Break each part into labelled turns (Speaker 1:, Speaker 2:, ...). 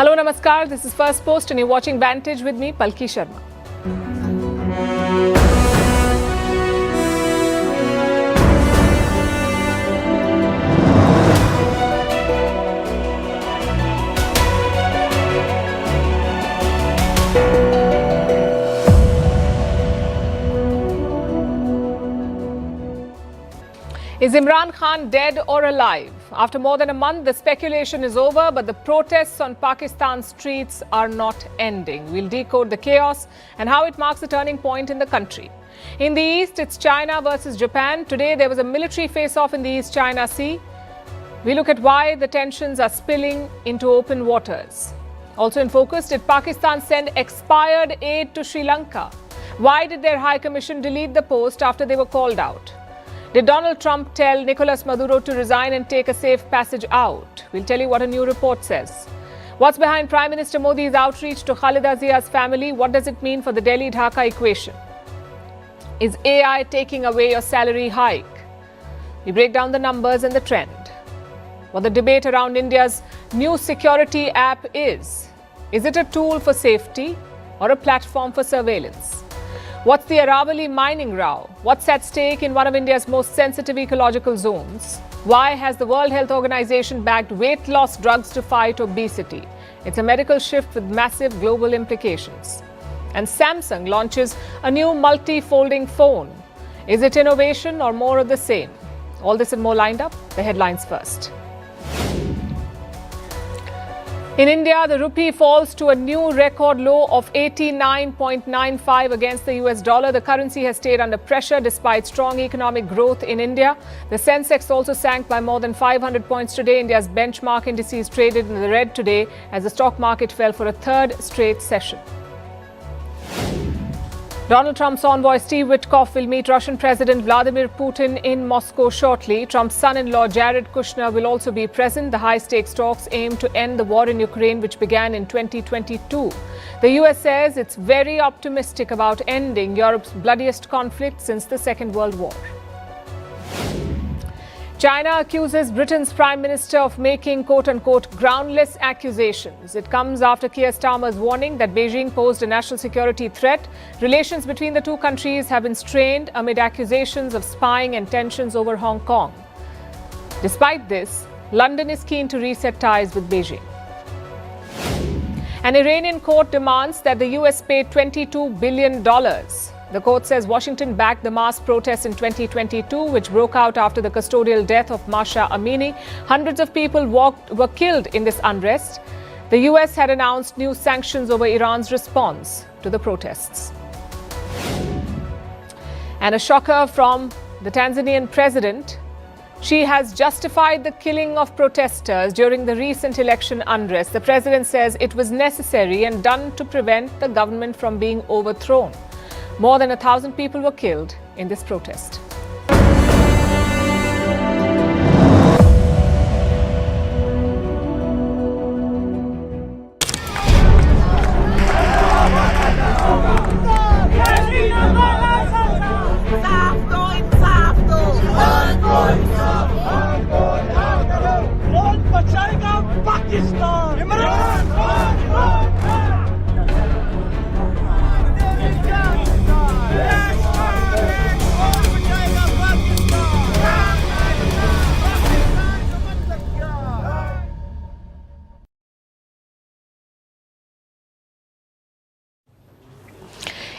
Speaker 1: Hello, Namaskar. This is First Post and you're watching Vantage with me, Palki Sharma. Is Imran Khan dead or alive? After more than a month, the speculation is over, but the protests on Pakistan's streets are not ending. We'll decode the chaos and how it marks a turning point in the country. In the east, it's China versus Japan. Today, there was a military face-off in the East China Sea. We look at why the tensions are spilling into open waters. Also in focus, did Pakistan send expired aid to Sri Lanka? Why did their High Commission delete the post after they were called out? Did Donald Trump tell Nicolas Maduro to resign and take a safe passage out? We'll tell you what a new report says. What's behind Prime Minister Modi's outreach to Khalida Zia's family? What does it mean for the Delhi-Dhaka equation? Is AI taking away your salary hike? We break down the numbers and the trend. What the debate around India's new security app is. Is it a tool for safety or a platform for surveillance? What's the Aravali mining row? What's at stake in one of India's most sensitive ecological zones? Why has the World Health Organization backed weight loss drugs to fight obesity? It's a medical shift with massive global implications. And Samsung launches a new multi-folding phone. Is it innovation or more of the same? All this and more lined up. The headlines first. In India, the rupee falls to a new record low of 89.95 against the US dollar. The currency has stayed under pressure despite strong economic growth in India. The Sensex also sank by more than 500 points today. India's benchmark indices traded in the red today as the stock market fell for a third straight session. Donald Trump's envoy Steve Witkoff will meet Russian President Vladimir Putin in Moscow shortly. Trump's son-in-law Jared Kushner will also be present. The high-stakes talks aim to end the war in Ukraine, which began in 2022. The US says it's very optimistic about ending Europe's bloodiest conflict since the Second World War. China accuses Britain's Prime Minister of making quote-unquote groundless accusations. It comes after Keir Starmer's warning that Beijing posed a national security threat. Relations between the two countries have been strained amid accusations of spying and tensions over Hong Kong. Despite this, London is keen to reset ties with Beijing. An Iranian court demands that the US pay $22 billion. The court says Washington backed the mass protests in 2022, which broke out after the custodial death of Masha Amini. Hundreds of people were killed in this unrest. The US had announced new sanctions over Iran's response to the protests. And a shocker from the Tanzanian president. She has justified the killing of protesters during the recent election unrest. The president says it was necessary and done to prevent the government from being overthrown. More than 1,000 people were killed in this protest.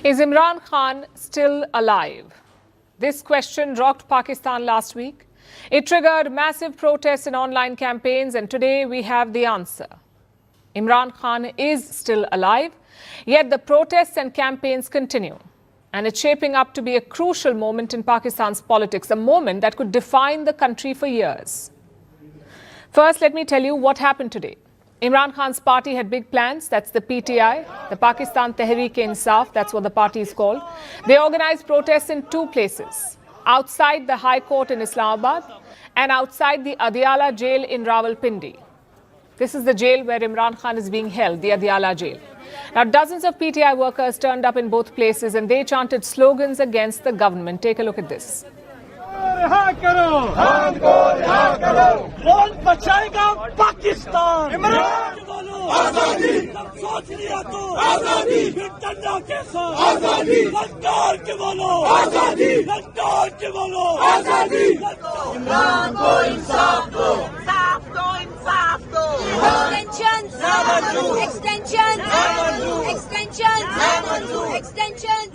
Speaker 1: Is Imran Khan still alive? This question rocked Pakistan last week. It triggered massive protests and online campaigns, and today we have the answer. Imran Khan is still alive, yet the protests and campaigns continue. And it's shaping up to be a crucial moment in Pakistan's politics, a moment that could define the country for years. First, let me tell you what happened today. Imran Khan's party had big plans. That's the PTI, the Pakistan Tehreek-e-Insaf, that's what the party is called. They organized protests in two places, outside the High Court in Islamabad and outside the Adiala jail in Rawalpindi. This is the jail where Imran Khan is being held, the Adiala jail. Now, dozens of PTI workers turned up in both places and they chanted slogans against the government. Take a look at this.
Speaker 2: रिहा करो, हमको रिहा करो, कौन बचाएगा पाकिस्तान? इमरान बोलो, आजादी
Speaker 3: सोच लिया तो आजादी, फिर डंडा के साथ आजादी, ललकार के बोलो आजादी, ललकार के बोलो आजादी। इमरान को इंसाफ दो, इंसाफ दो, इंसाफ दो।
Speaker 4: Extensions.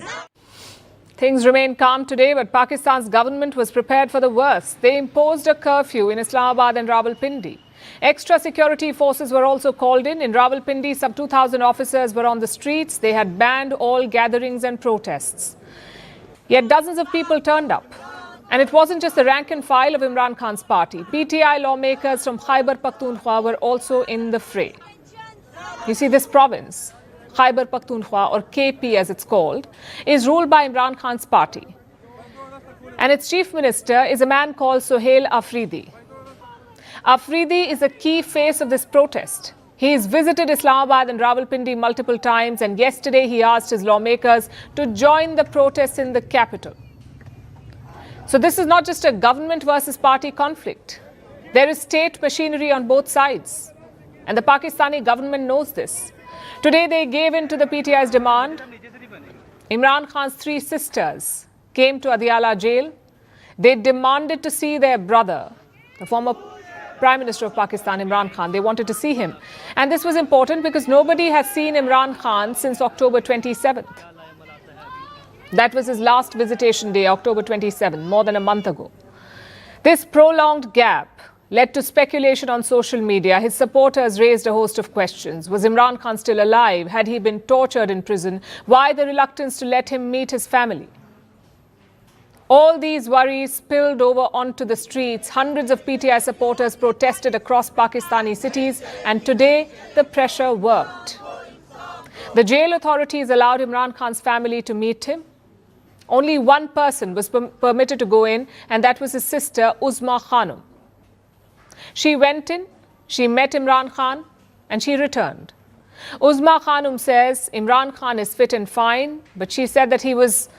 Speaker 1: Things remain calm today, but Pakistan's government was prepared for the worst. They imposed a curfew in Islamabad and Rawalpindi. Extra security forces were also called in. In Rawalpindi, some 2,000 officers were on the streets. They had banned all gatherings and protests. Yet dozens of people turned up. And it wasn't just the rank and file of Imran Khan's party. PTI lawmakers from Khyber Pakhtunkhwa were also in the fray. You see, this province, Khyber Pakhtunkhwa, or KP as it's called, is ruled by Imran Khan's party. And its chief minister is a man called Sohail Afridi. Afridi is a key face of this protest. He has visited Islamabad and Rawalpindi multiple times, and yesterday he asked his lawmakers to join the protests in the capital. So this is not just a government versus party conflict. There is state machinery on both sides. And the Pakistani government knows this. Today they gave in to the PTI's demand. Imran Khan's 3 sisters came to Adiala jail. They demanded to see their brother, the former Prime Minister of Pakistan, Imran Khan. They wanted to see him. And this was important because nobody has seen Imran Khan since October 27th. That was his last visitation day, October 27, more than a month ago. This prolonged gap led to speculation on social media. His supporters raised a host of questions. Was Imran Khan still alive? Had he been tortured in prison? Why the reluctance to let him meet his family? All these worries spilled over onto the streets. Hundreds of PTI supporters protested across Pakistani cities, and today the pressure worked. The jail authorities allowed Imran Khan's family to meet him. Only one person was permitted to go in, and that was his sister, Uzma Khanum. She went in, she met Imran Khan, and she returned. Uzma Khanum says Imran Khan is fit and fine, but she said that he was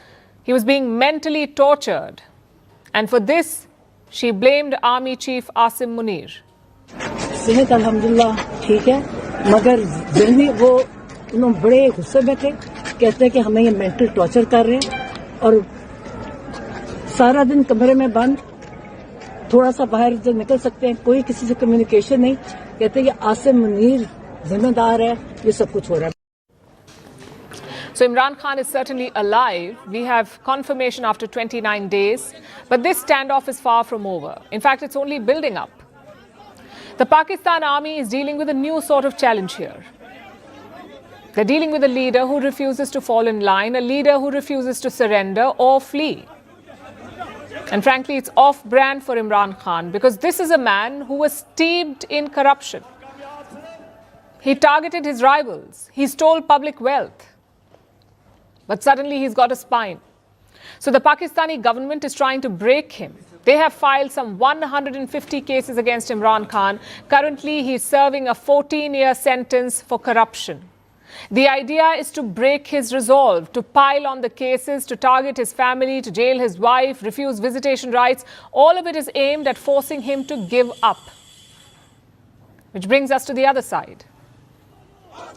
Speaker 1: being mentally tortured. And for this, she blamed Army Chief Asim Munir.
Speaker 5: सेहत अल्हम्दुलिल्लाह ठीक है, मगर जहनी वो उन्होंने बड़े गुस्से में थे, कहते हैं कि हमें ये मेंटल टॉर्चर कर रहे हैं और सारा दिन कमरे में बंद, थोड़ा सा बाहर जो निकल सकते हैं, कोई किसी से कम्युनिकेशन नहीं, कहते हैं कि आसिम मुनीर जिम्मेदार है, ये सब कुछ हो रहा है.
Speaker 1: So Imran Khan is certainly alive. We have confirmation after 29 days. But this standoff is far from over. In fact, it's only building up. The Pakistan army is dealing with a new sort of challenge here. They're dealing with a leader who refuses to fall in line, a leader who refuses to surrender or flee. And frankly, it's off-brand for Imran Khan because this is a man who was steeped in corruption. He targeted his rivals. He stole public wealth. But suddenly he's got a spine. So the Pakistani government is trying to break him. They have filed some 150 cases against Imran Khan. Currently, he's serving a 14-year sentence for corruption. The idea is to break his resolve, to pile on the cases, to target his family, to jail his wife, refuse visitation rights. All of it is aimed at forcing him to give up. Which brings us to the other side.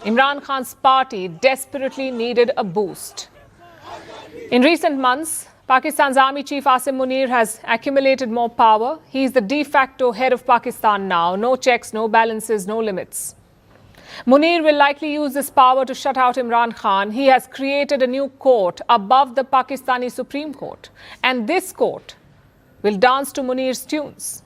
Speaker 1: Imran Khan's party desperately needed a boost. In recent months, Pakistan's Army Chief Asim Munir has accumulated more power. He is the de facto head of Pakistan now. No checks, no balances, no limits. Munir will likely use this power to shut out Imran Khan. He has created a new court above the Pakistani Supreme Court. And this court will dance to Munir's tunes.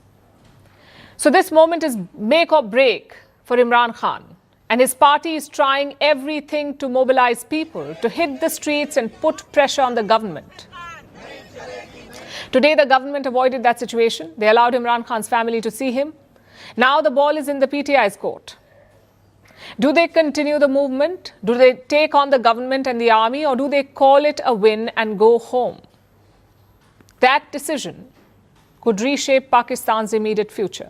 Speaker 1: So this moment is make or break for Imran Khan. And his party is trying everything to mobilize people, to hit the streets and put pressure on the government. Today, the government avoided that situation. They allowed Imran Khan's family to see him. Now the ball is in the PTI's court. Do they continue the movement? Do they take on the government and the army, or do they call it a win and go home? That decision could reshape Pakistan's immediate future.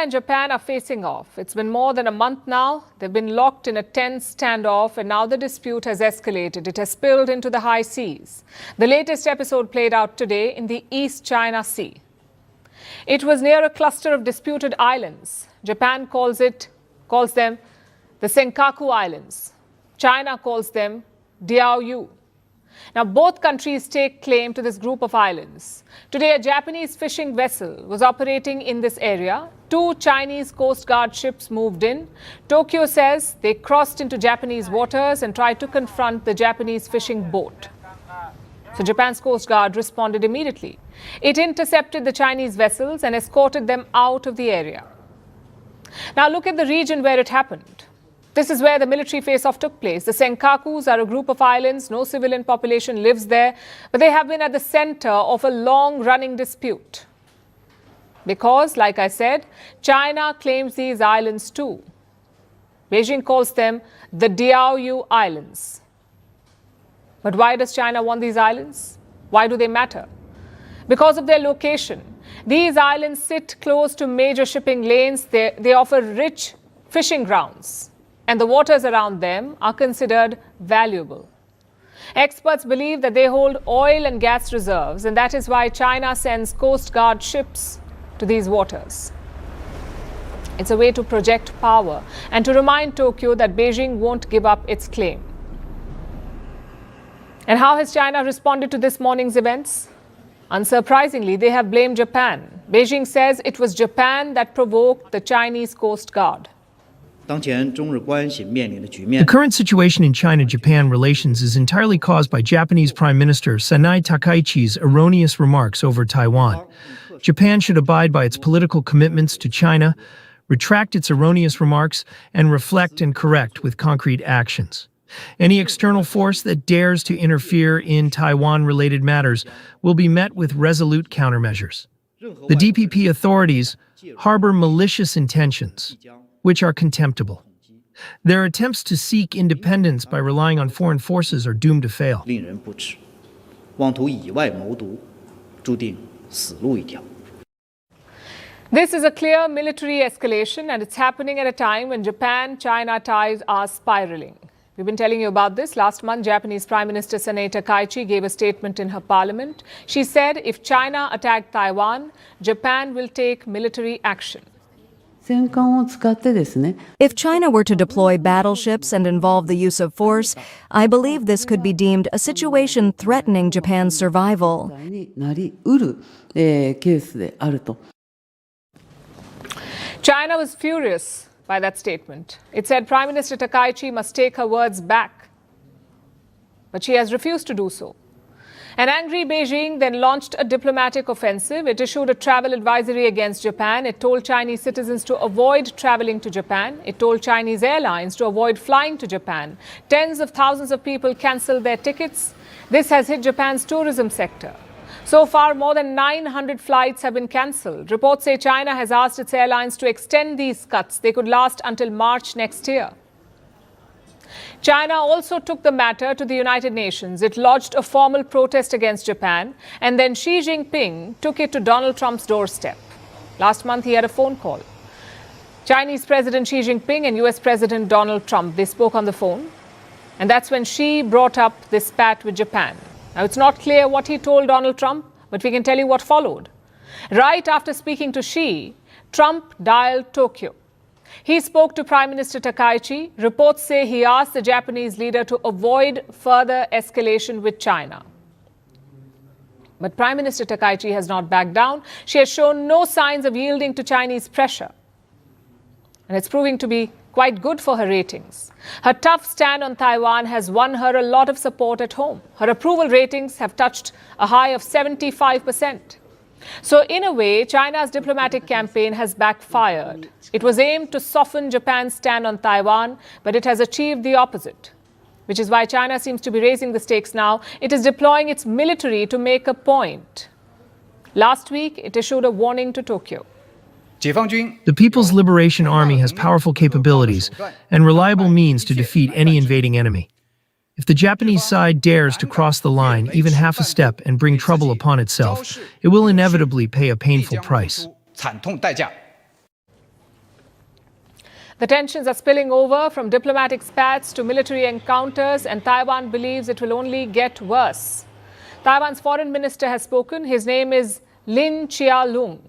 Speaker 1: and Japan are facing off. It's been more than a month now. They've been locked in a tense standoff, and now the dispute has escalated. It has spilled into the high seas. The latest episode played out today in the East China Sea. It was near a cluster of disputed islands. Japan calls them the Senkaku Islands. China calls them Diaoyu. Now, both countries take claim to this group of islands. Today, a Japanese fishing vessel was operating in this area. 2 Chinese Coast Guard ships moved in. Tokyo says they crossed into Japanese waters and tried to confront the Japanese fishing boat. So Japan's Coast Guard responded immediately. It intercepted the Chinese vessels and escorted them out of the area. Now, look at the region where it happened. This is where the military face-off took place. The Senkakus are a group of islands. No civilian population lives there, but they have been at the center of a long-running dispute. Because, like I said, China claims these islands too. Beijing calls them the Diaoyu Islands. But why does China want these islands? Why do they matter? Because of their location. These islands sit close to major shipping lanes. They offer rich fishing grounds, and the waters around them are considered valuable. Experts believe that they hold oil and gas reserves, and that is why China sends Coast Guard ships to these waters. It's a way to project power and to remind Tokyo that Beijing won't give up its claim. And how has China responded to this morning's events? Unsurprisingly, they have blamed Japan. Beijing says it was Japan that provoked the Chinese Coast Guard.
Speaker 4: The current situation in China-Japan relations is entirely caused by Japanese Prime Minister Sanai Takaichi's erroneous remarks over Taiwan. Japan should abide by its political commitments to China, retract its erroneous remarks, and reflect and correct with concrete actions. Any external force that dares to interfere in Taiwan-related matters will be met with resolute countermeasures. The DPP authorities harbor malicious intentions, which are contemptible. Their attempts to seek independence by relying on foreign forces are doomed to fail.
Speaker 1: This is a clear military escalation, and it's happening at a time when Japan-China ties are spiraling. We've been telling you about this. Last month, Japanese Prime Minister Sanai Takaichi gave a statement in her parliament. She said if China attacked Taiwan, Japan will take military action.
Speaker 6: If China were to deploy battleships and involve the use of force, I believe this could be deemed a situation threatening Japan's survival.
Speaker 1: China was furious by that statement. It said Prime Minister Takaichi must take her words back. But she has refused to do so. An angry Beijing then launched a diplomatic offensive. It issued a travel advisory against Japan. It told Chinese citizens to avoid traveling to Japan. It told Chinese airlines to avoid flying to Japan. Tens of thousands of people cancelled their tickets. This has hit Japan's tourism sector. So far, more than 900 flights have been cancelled. Reports say China has asked its airlines to extend these cuts. They could last until March next year. China also took the matter to the United Nations. It lodged a formal protest against Japan, and then Xi Jinping took it to Donald Trump's doorstep. Last month, he had a phone call. Chinese President Xi Jinping and US President Donald Trump, they spoke on the phone. And that's when Xi brought up this spat with Japan. Now, it's not clear what he told Donald Trump, but we can tell you what followed. Right after speaking to Xi, Trump dialed Tokyo. He spoke to Prime Minister Takaichi. Reports say he asked the Japanese leader to avoid further escalation with China. But Prime Minister Takaichi has not backed down. She has shown no signs of yielding to Chinese pressure. And it's proving to be quite good for her ratings. Her tough stand on Taiwan has won her a lot of support at home. Her approval ratings have touched a high of 75%. So in a way, China's diplomatic campaign has backfired. It was aimed to soften Japan's stand on Taiwan, but it has achieved the opposite, which is why China seems to be raising the stakes now. It is deploying its military to make a point. Last week, it issued a warning to Tokyo.
Speaker 4: The People's Liberation Army has powerful capabilities and reliable means to defeat any invading enemy. If the Japanese side dares to cross the line even half a step and bring trouble upon itself, it will inevitably pay a painful price.
Speaker 1: The tensions are spilling over from diplomatic spats to military encounters, and Taiwan believes it will only get worse. Taiwan's foreign minister has spoken. His name is Lin Chia-lung.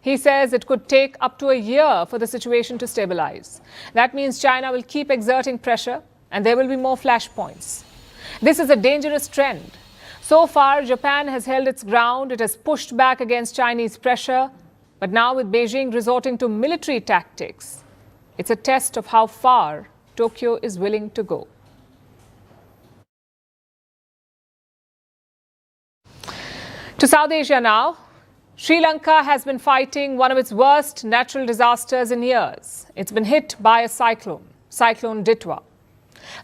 Speaker 1: He says it could take up to a year for the situation to stabilize. That means China will keep exerting pressure and there will be more flashpoints. This is a dangerous trend. So far, Japan has held its ground. It has pushed back against Chinese pressure. But now with Beijing resorting to military tactics, it's a test of how far Tokyo is willing to go. To South Asia now. Sri Lanka has been fighting one of its worst natural disasters in years. It's been hit by a cyclone, Cyclone Ditwa.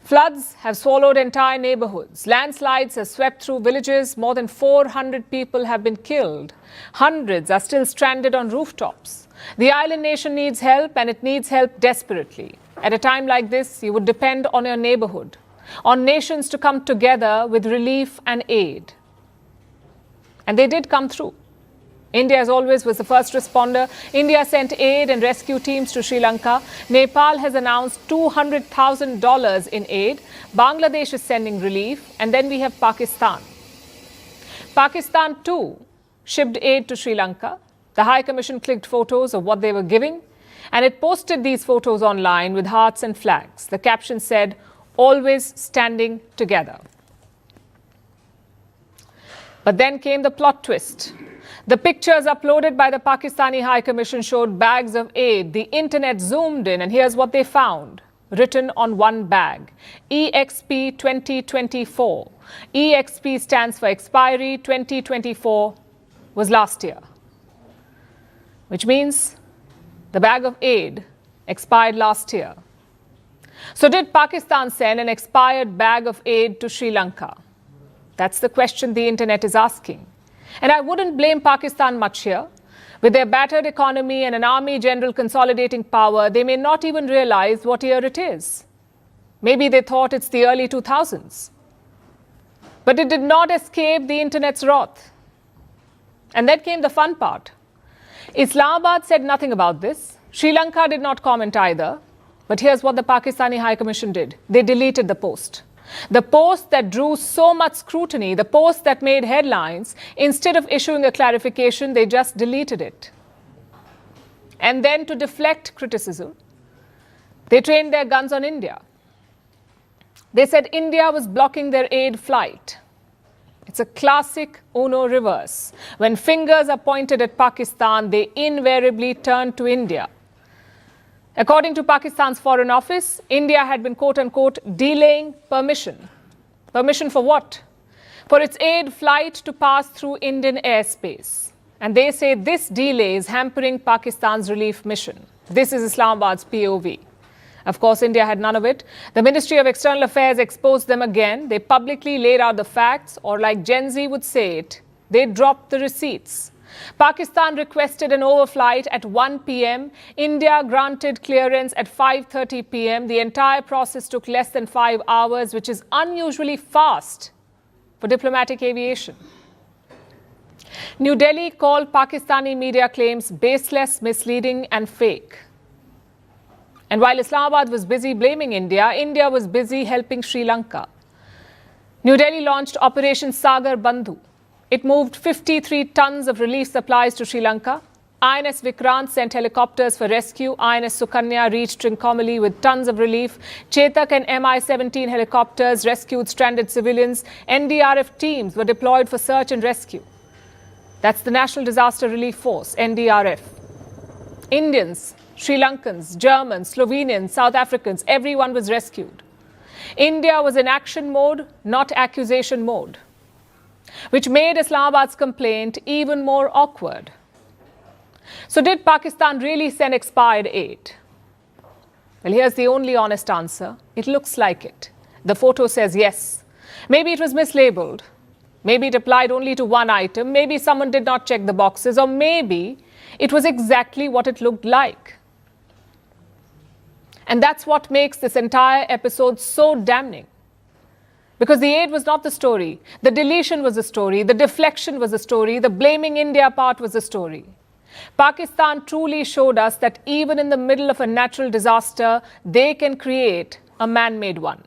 Speaker 1: Floods have swallowed entire neighborhoods. Landslides have swept through villages. More than 400 people have been killed. Hundreds are still stranded on rooftops. The island nation needs help, and it needs help desperately. At a time like this, you would depend on your neighborhood, on nations to come together with relief and aid. And they did come through. India, as always, was the first responder. India sent aid and rescue teams to Sri Lanka. Nepal has announced $200,000 in aid. Bangladesh is sending relief. And then we have Pakistan. Pakistan, too, shipped aid to Sri Lanka. The High Commission clicked photos of what they were giving, and it posted these photos online with hearts and flags. The caption said, "Always standing together." But then came the plot twist. The pictures uploaded by the Pakistani High Commission showed bags of aid. The internet zoomed in, and here's what they found. Written on one bag, EXP 2024. EXP stands for expiry. 2024 was last year, which means the bag of aid expired last year. So did Pakistan send an expired bag of aid to Sri Lanka? That's the question the internet is asking. And I wouldn't blame Pakistan much here. With their battered economy and an army general consolidating power, they may not even realize what year it is. Maybe they thought it's the early 2000s. But it did not escape the internet's wrath. And then came the fun part. Islamabad said nothing about this. Sri Lanka did not comment either. But here's what the Pakistani High Commission did. They deleted the post. The post that drew so much scrutiny, the post that made headlines, instead of issuing a clarification, they just deleted it. And then to deflect criticism, they trained their guns on India. They said India was blocking their aid flight. It's a classic Uno reverse. When fingers are pointed at Pakistan, they invariably turn to India. According to Pakistan's Foreign Office, India had been, quote-unquote, delaying permission. Permission for what? For its aid flight to pass through Indian airspace. And they say this delay is hampering Pakistan's relief mission. This is Islamabad's POV. Of course, India had none of it. The Ministry of External Affairs exposed them again. They publicly laid out the facts, or like Gen Z would say it, they dropped the receipts. Pakistan requested an overflight at 1 p.m. India granted clearance at 5:30 p.m. The entire process took less than 5 hours, which is unusually fast for diplomatic aviation. New Delhi called Pakistani media claims baseless, misleading, and fake. And while Islamabad was busy blaming India, India was busy helping Sri Lanka. New Delhi launched Operation Sagar Bandhu. It moved 53 tons of relief supplies to Sri Lanka. INS Vikrant sent helicopters for rescue. INS Sukanya reached Trincomalee with tons of relief. Chetak and Mi-17 helicopters rescued stranded civilians. NDRF teams were deployed for search and rescue. That's the National Disaster Relief Force, NDRF. Indians, Sri Lankans, Germans, Slovenians, South Africans, everyone was rescued. India was in action mode, not accusation mode, which made Islamabad's complaint even more awkward. So did Pakistan really send expired aid? Well, here's the only honest answer. It looks like it. The photo says yes. Maybe it was mislabeled. Maybe it applied only to one item. Maybe someone did not check the boxes. Or maybe it was exactly what it looked like. And that's what makes this entire episode so damning. Because the aid was not the story. The deletion was the story. The deflection was the story. The blaming India part was the story. Pakistan truly showed us that even in the middle of a natural disaster, they can create a man-made one.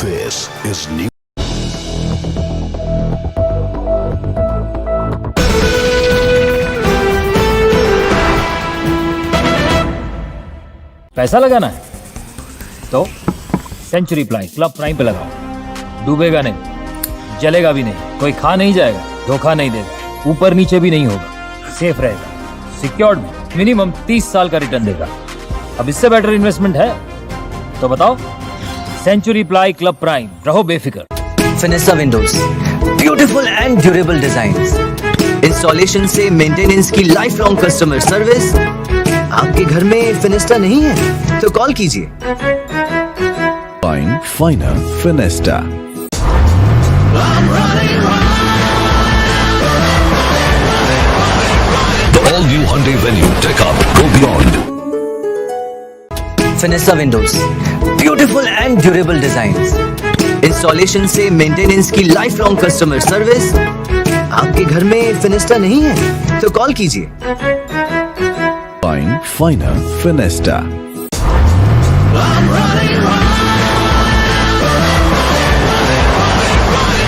Speaker 7: This is New.
Speaker 8: पैसा लगाना है तो century club prime पे लगाओ। डूबेगा नहीं, जलेगा भी नहीं, कोई खा नहीं जाएगा, धोखा नहीं देगा, ऊपर नीचे भी नहीं होगा, सेफ रहेगा, सिक्योर्ड में मिनिमम 30 साल का रिटर्न देगा। अब इससे बेटर इन्वेस्टमेंट है तो बताओ। सेंचुरी क्लब प्राइम, रहो बेफिक्र।
Speaker 9: Fenesta windows, beautiful and durable designs, installation से मेंटेनेंस की लाइफ लॉन्ग कस्टमर सर्विस। आपके घर में फिनिस्टा नहीं है तो कॉल कीजिए।
Speaker 7: Find Finer Finesta. The all-new Hyundai Venue, take up, go beyond.
Speaker 9: Fenesta windows, beautiful and durable designs, installation से मेंटेनेंस की लाइफ लॉन्ग कस्टमर सर्विस। आपके घर में फिनिस्टा नहीं है तो कॉल कीजिए।
Speaker 7: Find Finer Finesta.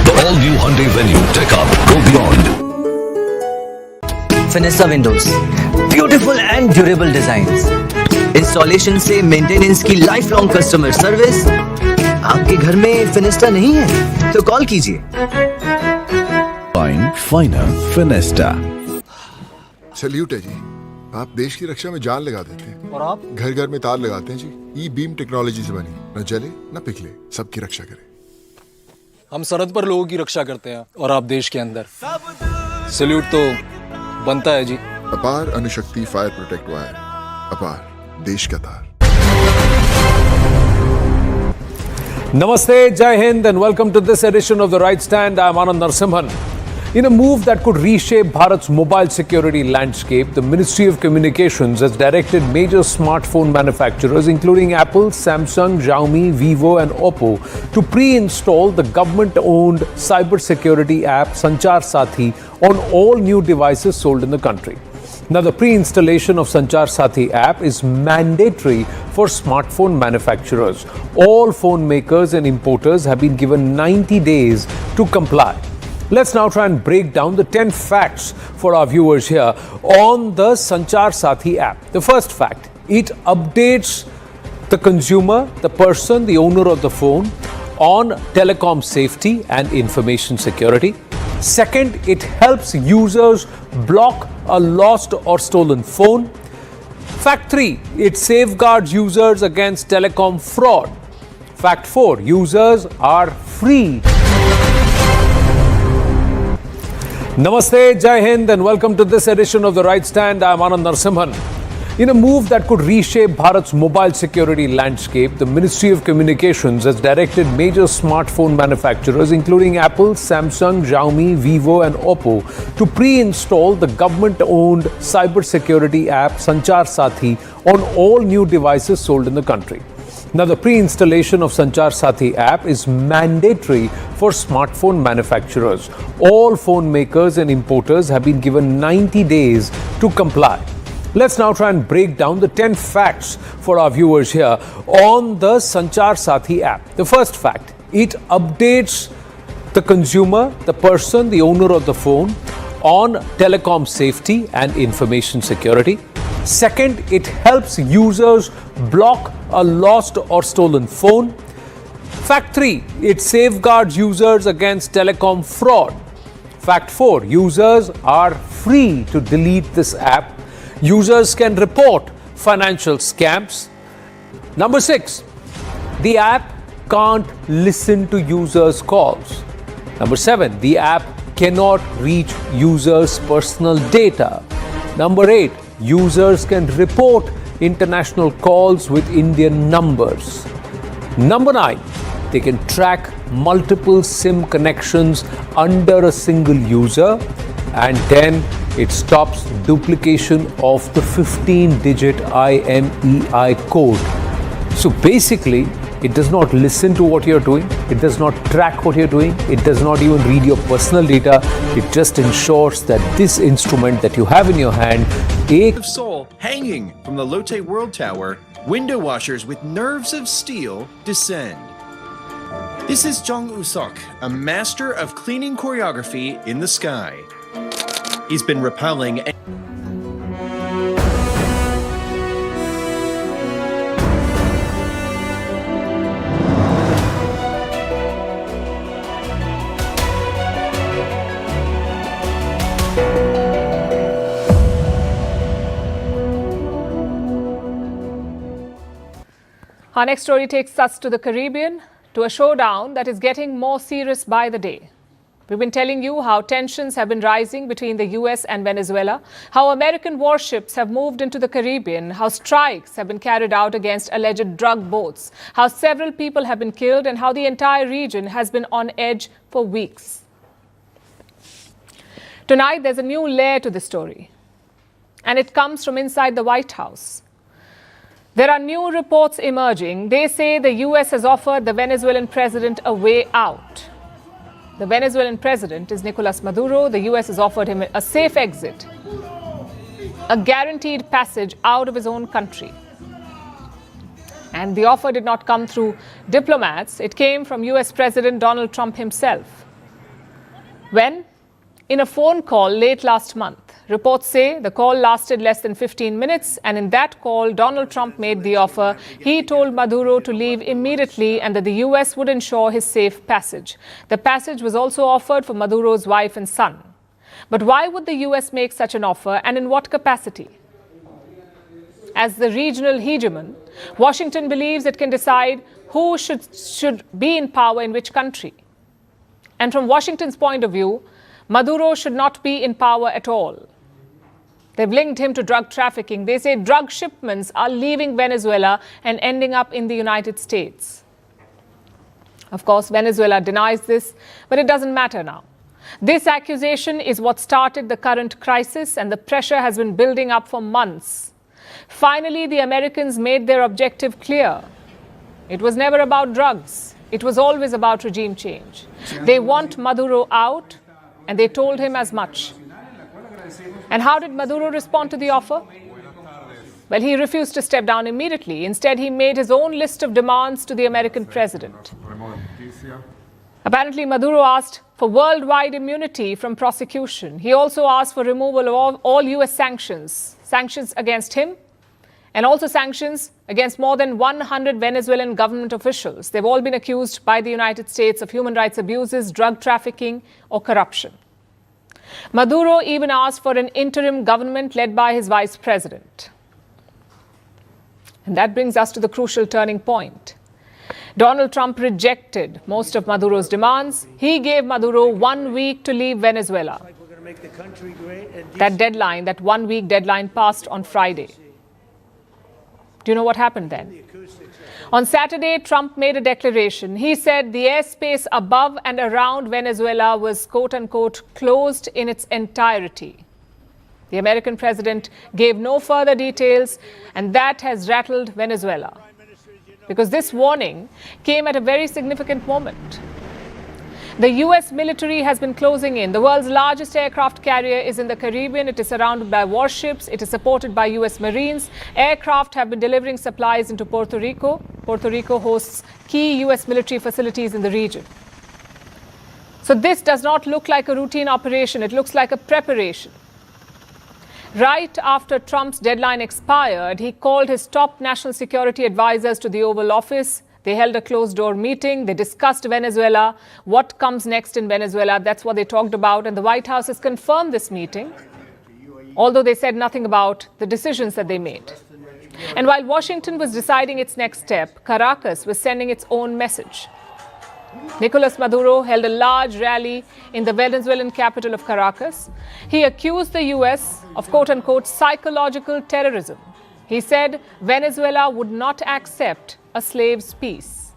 Speaker 7: The all-new Hyundai Venue, take up, go beyond.
Speaker 9: Fenesta windows, beautiful and durable designs, installation से मेंटेनेंस की लाइफ लॉन्ग कस्टमर सर्विस। आपके घर में फिनिस्टा नहीं है तो कॉल कीजिए।
Speaker 7: Find Finer Finesta.
Speaker 10: सल्यूट है जी, आप देश की रक्षा में जान लगा देते हैं और आप घर घर में तार लगाते हैं जी। ई बीम टेक्नोलॉजी से बनी, न जले न पिघले, सबकी रक्षा करे।
Speaker 11: हम सरहद पर लोगों की रक्षा करते हैं और आप देश के अंदर। सल्यूट तो बनता है जी।
Speaker 10: अपार अणुशक्ति फायर प्रोटेक्ट वायर, अपार देश का तार।
Speaker 12: Namaste, Jai Hind, and welcome to this edition of The Right Stand. I'm Anand Narsimhan. In a move that could reshape Bharat's mobile security landscape, the Ministry of Communications has directed major smartphone manufacturers, including Apple, Samsung, Xiaomi, Vivo, and Oppo, to pre-install the government-owned cybersecurity app Sanchar Sathi on all new devices sold in the country. Now, the pre-installation of Sanchar Sathi app is mandatory for smartphone manufacturers. All phone makers and importers have been given 90 days to comply. Let's now try and break down the 10 facts for our viewers here on the Sanchar Sathi app. The first fact, it updates the consumer, the person, the owner of the phone on telecom safety and information security. Second, it helps users block a lost or stolen phone. Fact 3, it safeguards users against telecom fraud. Fact 4, users are free. Namaste, Jai Hind, and welcome to this edition of The Right Stand. I'm Anand Narsimhan. In a move that could reshape Bharat's mobile security landscape, the Ministry of Communications has directed major smartphone manufacturers, including Apple, Samsung, Xiaomi, Vivo, and Oppo, to pre-install the government-owned cybersecurity app Sanchar Sathi on all new devices sold in the country. Now, the pre-installation of Sanchar Sathi app is mandatory for smartphone manufacturers. All phone makers and importers have been given 90 days to comply. Let's now try and break down the 10 facts for our viewers here on the Sanchar Sathi app. The first fact, it updates the consumer, the person, the owner of the phone on telecom safety and information security. Second, it helps users block a lost or stolen phone. Fact 3, it safeguards users against telecom fraud. Fact 4, users are free to delete this app. Users can report financial scams. Number 6, the app can't listen to users' calls. Number 7, the app cannot reach users' personal data. Number 8, users can report international calls with Indian numbers. Number 9, they can track multiple SIM connections under a single user, and then it stops duplication of the 15-digit IMEI code. So basically, it does not listen to what you're doing, it does not track what you're doing, it does not even read your personal data, it just ensures that this instrument that you have in your hand,
Speaker 13: of Seoul hanging from the Lotte World Tower, window washers with nerves of steel descend. This is Jung Usok, a master of cleaning choreography in the sky. He's been repelling.
Speaker 1: Our next story takes us to the Caribbean, to a showdown that is getting more serious by the day. We've been telling you how tensions have been rising between the US and Venezuela, how American warships have moved into the Caribbean, how strikes have been carried out against alleged drug boats, how several people have been killed, and how the entire region has been on edge for weeks. Tonight, there's a new layer to the story, and it comes from inside the White House. There are new reports emerging. They say the US has offered the Venezuelan president a way out. The Venezuelan president is Nicolas Maduro. The US has offered him a safe exit, a guaranteed passage out of his own country. And the offer did not come through diplomats. It came from US President Donald Trump himself. When? In a phone call late last month. Reports say the call lasted less than 15 minutes, and in that call, Donald Trump made the offer. He told Maduro to leave immediately and that the US would ensure his safe passage. The passage was also offered for Maduro's wife and son. But why would the US make such an offer, and in what capacity? As the regional hegemon, Washington believes it can decide who should be in power in which country. And from Washington's point of view, Maduro should not be in power at all. They've linked him to drug trafficking. They say drug shipments are leaving Venezuela and ending up in the United States. Of course, Venezuela denies this, but it doesn't matter now. This accusation is what started the current crisis, and the pressure has been building up for months. Finally, the Americans made their objective clear. It was never about drugs. It was always about regime change. They want Maduro out, and they told him as much. And how did Maduro respond to the offer? Well, he refused to step down immediately. Instead, he made his own list of demands to the American president. Apparently, Maduro asked for worldwide immunity from prosecution. He also asked for removal of all US sanctions against him, and also sanctions against more than 100 Venezuelan government officials. They've all been accused by the United States of human rights abuses, drug trafficking, or corruption. Maduro even asked for an interim government led by his vice president. And that brings us to the crucial turning point. Donald Trump rejected most of Maduro's demands. He gave Maduro 1 week to leave Venezuela. That deadline, that 1 week deadline, passed on Friday. Do you know what happened then? On Saturday, Trump made a declaration. He said the airspace above and around Venezuela was, quote unquote, closed in its entirety. The American president gave no further details, and that has rattled Venezuela. Because this warning came at a very significant moment. The US military has been closing in. The world's largest aircraft carrier is in the Caribbean. It is surrounded by warships. It is supported by US Marines. Aircraft have been delivering supplies into Puerto Rico. Puerto Rico hosts key US military facilities in the region. So this does not look like a routine operation. It looks like a preparation. Right after Trump's deadline expired, he called his top national security advisors to the Oval Office. They held a closed-door meeting. They discussed Venezuela, what comes next in Venezuela. That's what they talked about. And the White House has confirmed this meeting, although they said nothing about the decisions that they made. And while Washington was deciding its next step, Caracas was sending its own message. Nicolas Maduro held a large rally in the Venezuelan capital of Caracas. He accused the US of, quote-unquote, psychological terrorism. He said Venezuela would not accept a slave's peace.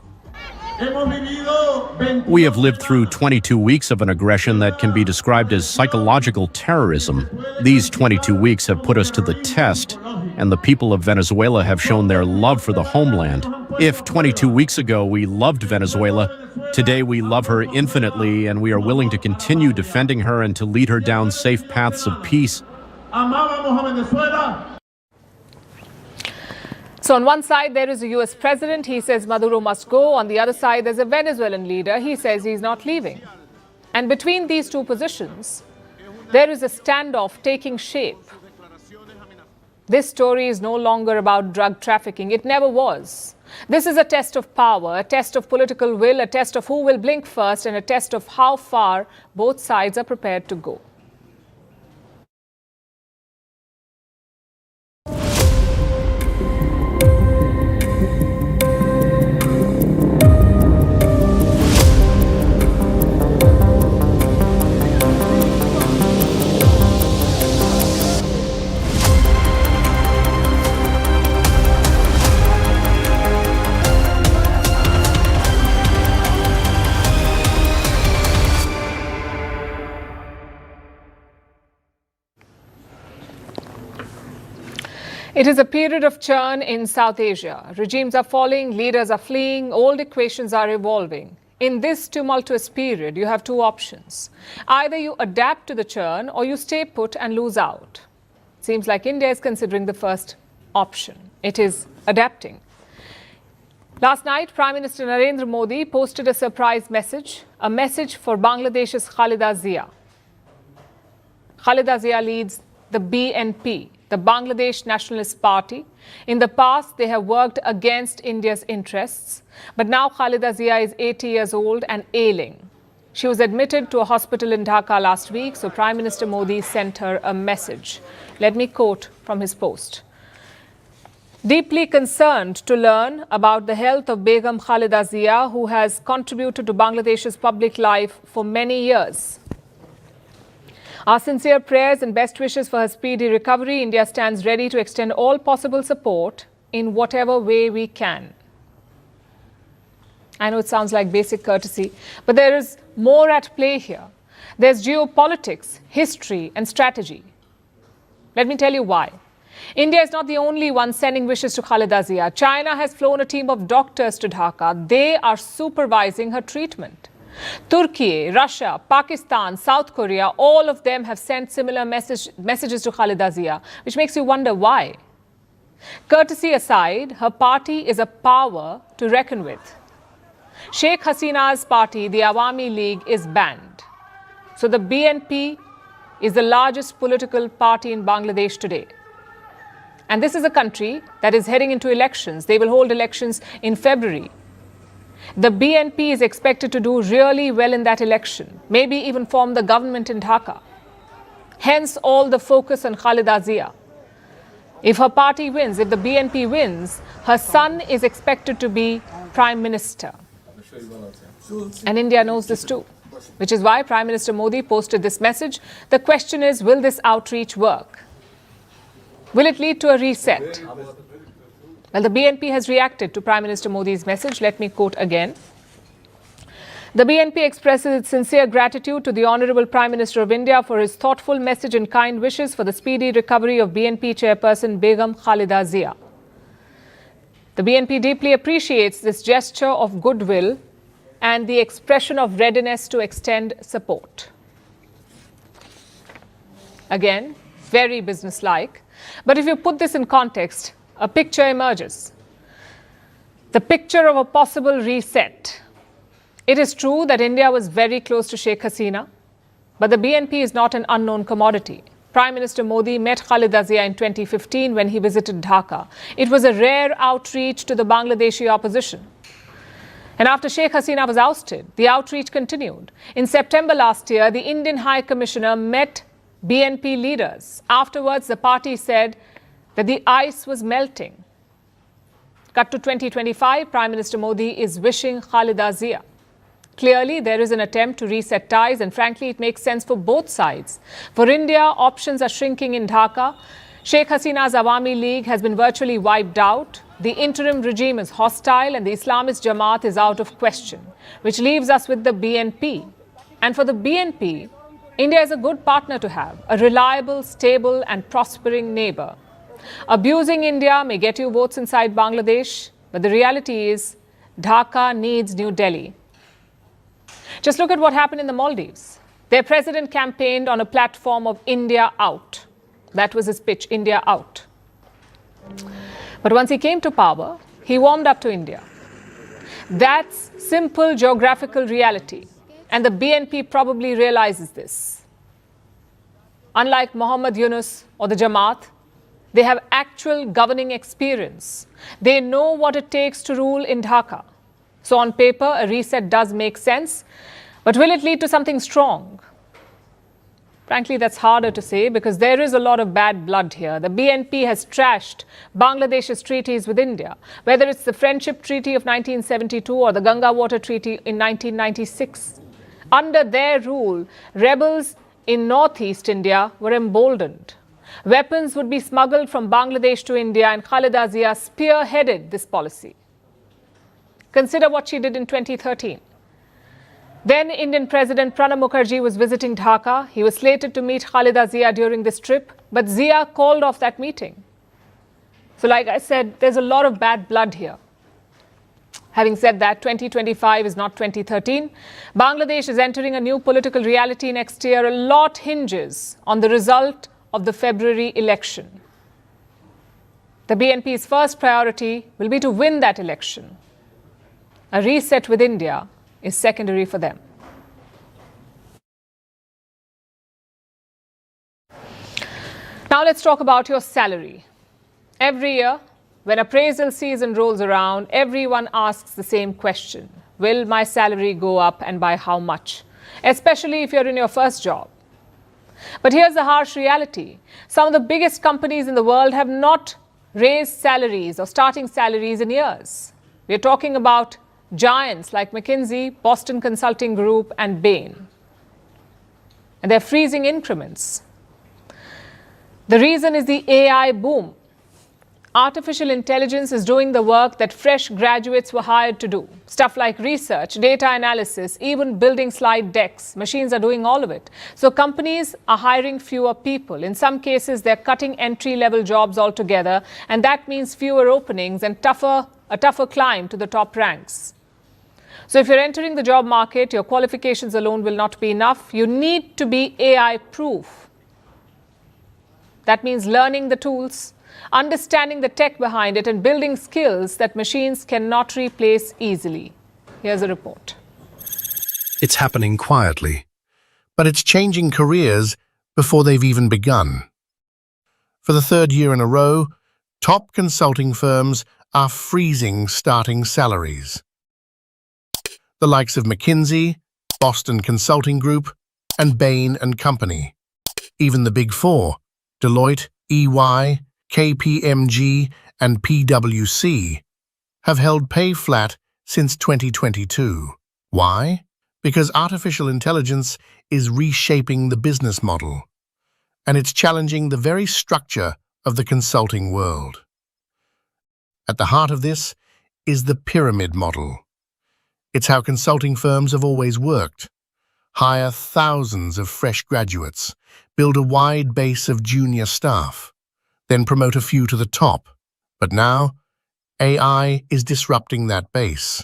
Speaker 14: We have lived through 22 weeks of an aggression that can be described as psychological terrorism. These 22 weeks have put us to the test, and the people of Venezuela have shown their love for the homeland. If 22 weeks ago we loved Venezuela, today we love her infinitely, and we are willing to continue defending her and to lead her down safe paths of peace.
Speaker 1: So on one side, there is a US president. He says Maduro must go. On the other side, there's a Venezuelan leader. He says he's not leaving. And between these two positions, there is a standoff taking shape. This story is no longer about drug trafficking. It never was. This is a test of power, a test of political will, a test of who will blink first, and a test of how far both sides are prepared to go. It is a period of churn in South Asia. Regimes are falling, leaders are fleeing, old equations are evolving. In this tumultuous period, you have two options. Either you adapt to the churn or you stay put and lose out. Seems like India is considering the first option. It is adapting. Last night, Prime Minister Narendra Modi posted a surprise message, a message for Bangladesh's Khalida Zia. Khalida Zia leads the BNP, the Bangladesh Nationalist Party. In the past, they have worked against India's interests. But now Khalida Zia is 80 years old and ailing. She was admitted to a hospital in Dhaka last week, so Prime Minister Modi sent her a message. Let me quote from his post. Deeply concerned to learn about the health of Begum Khalida Zia, who has contributed to Bangladesh's public life for many years. Our sincere prayers and best wishes for her speedy recovery. India stands ready to extend all possible support in whatever way we can. I know it sounds like basic courtesy, but there is more at play here. There's geopolitics, history, and strategy. Let me tell you why. India is not the only one sending wishes to Khalida Zia. China has flown a team of doctors to Dhaka. They are supervising her treatment. Turkey, Russia, Pakistan, South Korea, all of them have sent similar messages to Khalida Zia, which makes you wonder why. Courtesy aside, her party is a power to reckon with. Sheikh Hasina's party, the Awami League, is banned. So the BNP is the largest political party in Bangladesh today. And this is a country that is heading into elections. They will hold elections in February. The BNP is expected to do really well in that election, maybe even form the government in Dhaka. Hence all the focus on Khalida Zia. If her party wins, if the BNP wins, her son is expected to be Prime Minister. And India knows this too, which is why Prime Minister Modi posted this message. The question is, will this outreach work? Will it lead to a reset? Well, the BNP has reacted to Prime Minister Modi's message. Let me quote again. The BNP expresses its sincere gratitude to the Honourable Prime Minister of India for his thoughtful message and kind wishes for the speedy recovery of BNP chairperson Begum Khalida Zia. The BNP deeply appreciates this gesture of goodwill and the expression of readiness to extend support. Again, very businesslike. But if you put this in context, a picture emerges. The picture of a possible reset. It is true that India was very close to Sheikh Hasina, but the BNP is not an unknown commodity. Prime Minister Modi met Khalida Zia in 2015 when he visited Dhaka. It was a rare outreach to the Bangladeshi opposition. And after Sheikh Hasina was ousted, the outreach continued. In September last year, the Indian High Commissioner met BNP leaders. Afterwards, the party said that the ice was melting. Cut to 2025, Prime Minister Modi is wishing Khalida Zia. Clearly, there is an attempt to reset ties, and frankly, it makes sense for both sides. For India, options are shrinking in Dhaka. Sheikh Hasina's Awami League has been virtually wiped out. the interim regime is hostile and the Islamist Jamaat is out of question, which leaves us with the BNP. And for the BNP, India is a good partner to have, a reliable, stable and prospering neighbor. Abusing India may get you votes inside Bangladesh, but the reality is Dhaka needs New Delhi. Just look at what happened in the Maldives. Their president campaigned on a platform of India out. That was his pitch, India out. But once he came to power, he warmed up to India. That's simple geographical reality. And the BNP probably realizes this. Unlike Muhammad Yunus or the Jamaat, they have actual governing experience. They know what it takes to rule in Dhaka. So on paper, a reset does make sense. But will it lead to something strong? Frankly, that's harder to say because there is a lot of bad blood here. The BNP has trashed Bangladesh's treaties with India, whether it's the Friendship Treaty of 1972 or the Ganga Water Treaty in 1996. Under their rule, rebels in northeast India were emboldened. Weapons would be smuggled from Bangladesh to India, and Khaleda Zia spearheaded this policy. Consider what she did in 2013. Then Indian President Pranab Mukherjee was visiting Dhaka. He was slated to meet Khaleda Zia during this trip, but Zia called off that meeting. So like I said, there's a lot of bad blood here. Having said that, 2025 is not 2013. Bangladesh is entering a new political reality next year. A lot hinges on the result of the February election. The BNP's first priority will be to win that election. A reset with India is secondary for them. Now let's talk about your salary. Every year, when appraisal season rolls around, everyone asks the same question. Will my salary go up and by how much? Especially if you're in your first job. But here's the harsh reality. Some of the biggest companies in the world have not raised salaries or starting salaries in years. We're talking about giants like McKinsey, Boston Consulting Group, and Bain. And they're freezing increments. The reason is the AI boom. Artificial intelligence is doing the work that fresh graduates were hired to do. Stuff like research, data analysis, even building slide decks. Machines are doing all of it. So companies are hiring fewer people. In some cases, they're cutting entry-level jobs altogether, and that means fewer openings and a tougher climb to the top ranks. So if you're entering the job market, your qualifications alone will not be enough. You need to be AI-proof. That means learning the tools, understanding the tech behind it, and building skills that machines cannot replace easily. Here's a report.
Speaker 15: It's happening quietly, but it's changing careers before they've even begun. For the third year in a row, top consulting firms are freezing starting salaries. The likes of McKinsey, Boston Consulting Group, and Bain & Company. Even the Big Four, Deloitte, EY, KPMG, and PwC, have held pay flat since 2022. Why? Because artificial intelligence is reshaping the business model, and it's challenging the very structure of the consulting world. At the heart of this is the pyramid model. It's how consulting firms have always worked. Hire thousands of fresh graduates, build a wide base of junior staff, then promote a few to the top. But now, AI is disrupting that base.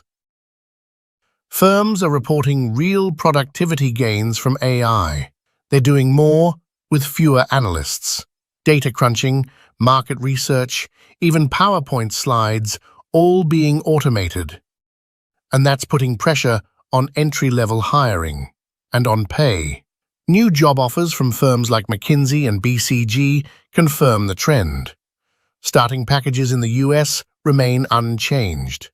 Speaker 15: Firms are reporting real productivity gains from AI. They're doing more with fewer analysts. Data crunching, market research, even PowerPoint slides, all being automated. And that's putting pressure on entry-level hiring and on pay. New job offers from firms like McKinsey and BCG confirm the trend. Starting packages in the US remain unchanged.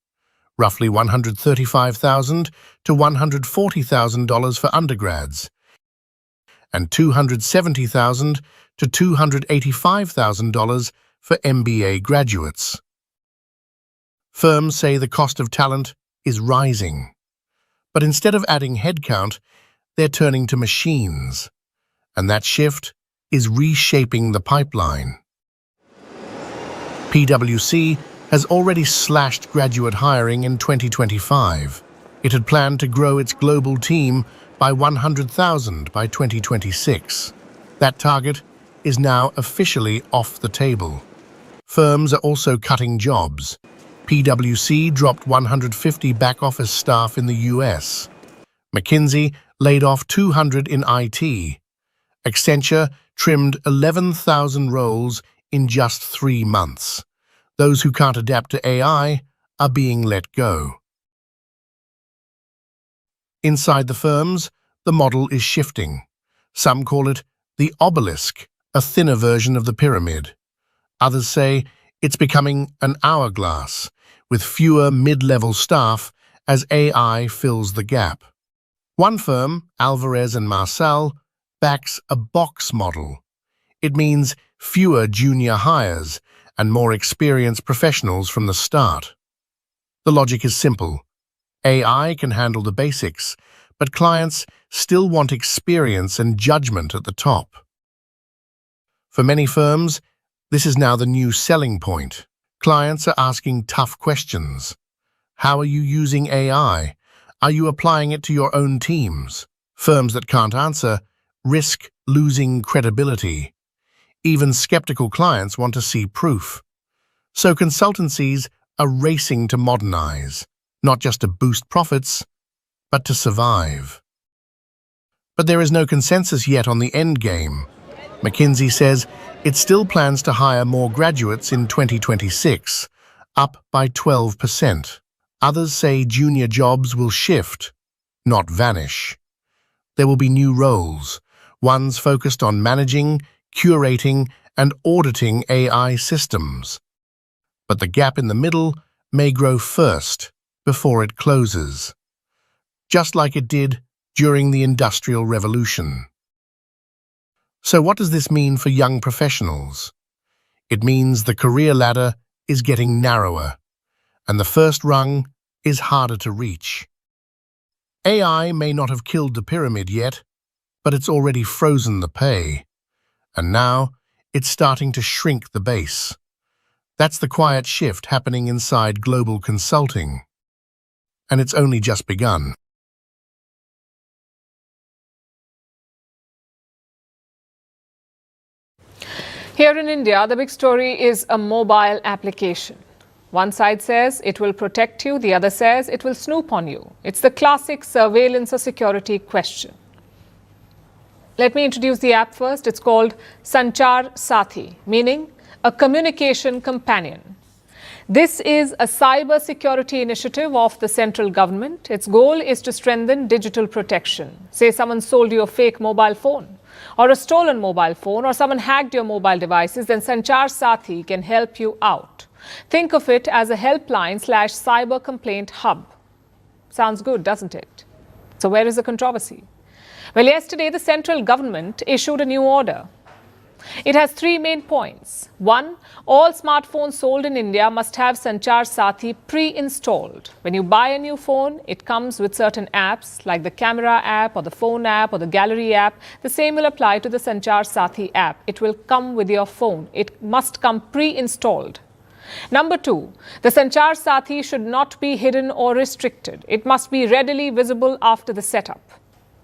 Speaker 15: Roughly $135,000 to $140,000 for undergrads, and $270,000 to $285,000 for MBA graduates. Firms say the cost of talent is rising, but instead of adding headcount, they're turning to machines, and that shift is reshaping the pipeline. PwC has already slashed graduate hiring in 2025. It had planned to grow its global team by 100,000 by 2026. That target is now officially off the table. Firms are also cutting jobs. PwC dropped 150 back-office staff in the US. McKinsey laid off 200 in IT. Accenture trimmed 11,000 roles in just 3 months. Those who can't adapt to AI are being let go. Inside the firms, the model is shifting. Some call it the obelisk, a thinner version of the pyramid. Others say it's becoming an hourglass, with fewer mid-level staff as AI fills the gap. One firm, Alvarez & Marsal, backs a box model. It means fewer junior hires and more experienced professionals from the start. The logic is simple. AI can handle the basics, but clients still want experience and judgment at the top. For many firms, this is now the new selling point. Clients are asking tough questions. How are you using AI? Are you applying it to your own teams? Firms that can't answer risk losing credibility. Even skeptical clients want to see proof. So consultancies are racing to modernize, not just to boost profits, but to survive. But there is no consensus yet on the end game. McKinsey says it still plans to hire more graduates in 2026, up by 12%. Others say junior jobs will shift, not vanish. There will be new roles, ones focused on managing, curating, and auditing AI systems. But the gap in the middle may grow first before it closes, just like it did during the Industrial Revolution. So what does this mean for young professionals? It means the career ladder is getting narrower, and the first rung is harder to reach. AI may not have killed the pyramid yet, but it's already frozen the pay. And now it's starting to shrink the base. That's the quiet shift happening inside global consulting. And it's only just begun.
Speaker 1: Here in India, the big story is a mobile application. One side says it will protect you, the other says it will snoop on you. It's the classic surveillance or security question. Let me introduce the app first. It's called Sanchar Sathi, meaning a communication companion. This is a cyber security initiative of the central government. Its goal is to strengthen digital protection. Say someone sold you a fake mobile phone, or a stolen mobile phone, or someone hacked your mobile devices, then Sanchar Sathi can help you out. Think of it as a helpline/cyber complaint hub. Sounds good, doesn't it? So where is the controversy? Well, yesterday the central government issued a new order. It has 3 main points. 1, all smartphones sold in India must have Sanchar Sathi pre-installed. When you buy a new phone, it comes with certain apps like the camera app or the phone app or the gallery app. The same will apply to the Sanchar Sathi app. It will come with your phone. It must come pre-installed. Number 2, the Sanchar Sathi should not be hidden or restricted. It must be readily visible after the setup.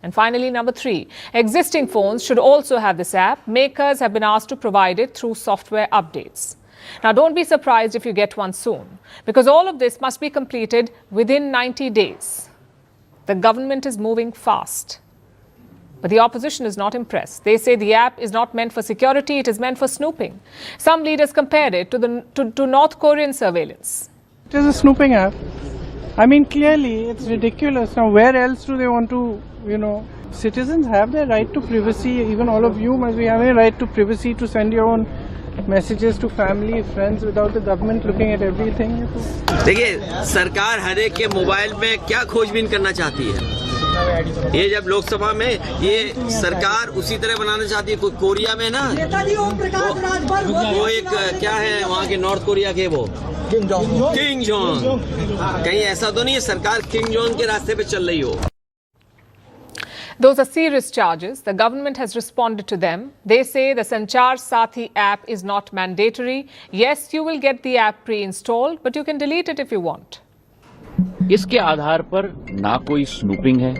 Speaker 1: And finally, number 3, existing phones should also have this app. Makers have been asked to provide it through software updates. Now, don't be surprised if you get one soon, because all of this must be completed within 90 days. The government is moving fast. But the opposition is not impressed. They say the app is not meant for security, it is meant for snooping. Some leaders compared it to North Korean surveillance.
Speaker 16: It is a snooping app. I mean, clearly, it's ridiculous. Now, where else do they want to, citizens have their right to privacy. Even all of you must be having a right to privacy to send your own messages to family, friends without the government looking at everything.
Speaker 17: देखिए, सरकार हर एक के mobile में क्या खोजबीन करना चाहती है? ये जब लोकसभा में ये सरकार उसी तरह बनाना चाहती है। कोरिया में ना वो एक क्या है वहाँ के नॉर्थ कोरिया के वो किंग जोंग, कहीं ऐसा तो नहीं है सरकार किंग जोंग के रास्ते पे चल रही हो?
Speaker 1: Those are serious charges. The government has responded to them. They say the Sanchar Sathi app is not mandatory. Yes, you will get the app pre-installed, but you can delete it if you want.
Speaker 18: इसके आधार पर ना कोई snooping है,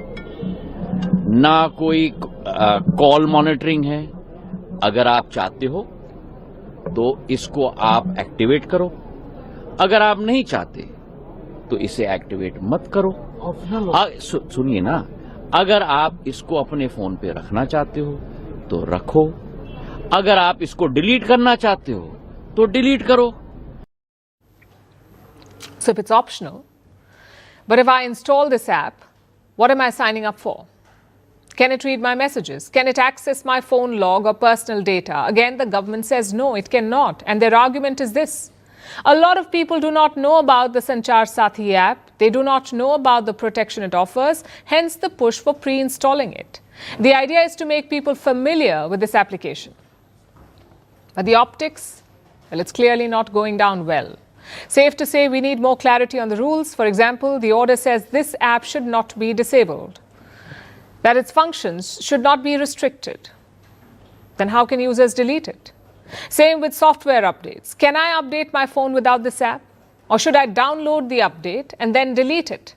Speaker 18: ना कोई call monitoring है। अगर आप चाहते हो तो इसको आप एक्टिवेट करो, अगर आप नहीं चाहते तो इसे एक्टिवेट मत करो। सुनिए ना, अगर आप इसको अपने फोन पे रखना चाहते हो तो रखो, अगर आप इसको डिलीट करना चाहते हो तो डिलीट करो।
Speaker 1: So if it's optional, but if I install this app, what am I signing up for? Can it read my messages? Can it access my phone log or personal data? Again, the government says no, it cannot. And their argument is this. A lot of people do not know about the Sanchar Sathi app. They do not know about the protection it offers, hence the push for pre-installing it. The idea is to make people familiar with this application. But the optics, well, it's clearly not going down well. Safe to say we need more clarity on the rules. For example, the order says this app should not be disabled, that its functions should not be restricted. Then how can users delete it? Same with software updates. Can I update my phone without this app? Or should I download the update and then delete it?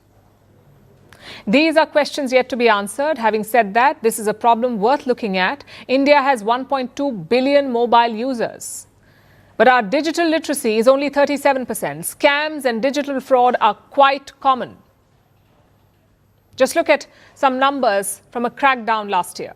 Speaker 1: These are questions yet to be answered. Having said that, this is a problem worth looking at. India has 1.2 billion mobile users. But our digital literacy is only 37%. Scams and digital fraud are quite common. Just look at some numbers from a crackdown last year.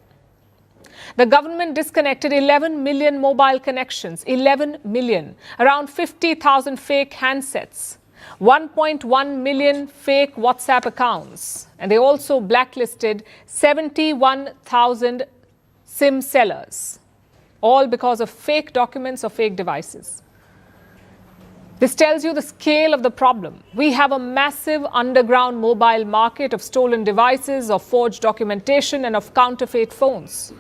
Speaker 1: The government disconnected 11 million mobile connections, 11 million, around 50,000 fake handsets, 1.1 million fake WhatsApp accounts, and they also blacklisted 71,000 SIM sellers, all because of fake documents or fake devices. This tells you the scale of the problem. We have a massive underground mobile market of stolen devices, of forged documentation, and of counterfeit phones.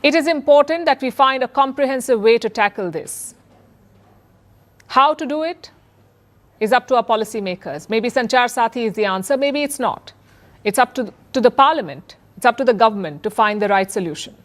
Speaker 1: It is important that we find a comprehensive way to tackle this. How to do it is up to our policymakers. Maybe Sanchar Sathi is the answer, maybe it's not. It's up to the parliament, it's up to the government to find the right solution.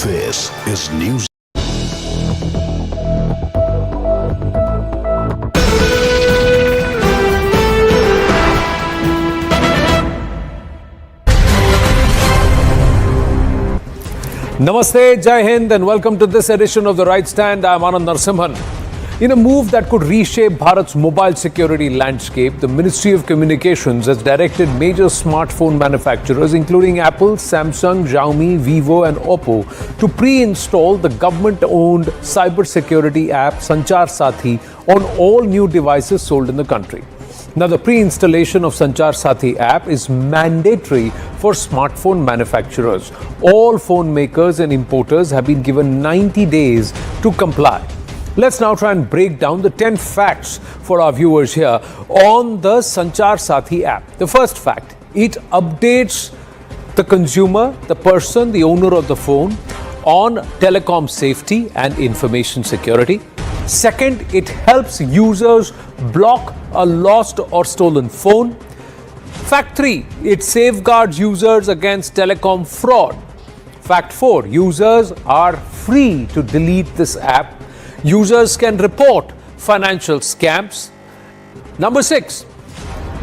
Speaker 7: This is news.
Speaker 12: Namaste, Jai Hind, and welcome to this edition of The Right Stand. I'm Anand Narsimhan. In a move that could reshape Bharat's mobile security landscape, the Ministry of Communications has directed major smartphone manufacturers, including Apple, Samsung, Xiaomi, Vivo, and Oppo, to pre-install the government-owned cybersecurity app Sanchar Sathi on all new devices sold in the country. Now, the pre-installation of Sanchar Sathi app is mandatory for smartphone manufacturers. All phone makers and importers have been given 90 days to comply. Let's now try and break down the 10 facts for our viewers here on the Sanchar Sathi app. The first fact, it updates the consumer, the person, the owner of the phone on telecom safety and information security. Second, it helps users block a lost or stolen phone. Fact 3, it safeguards users against telecom fraud. Fact 4, users are free to delete this app. Users can report financial scams. Number 6,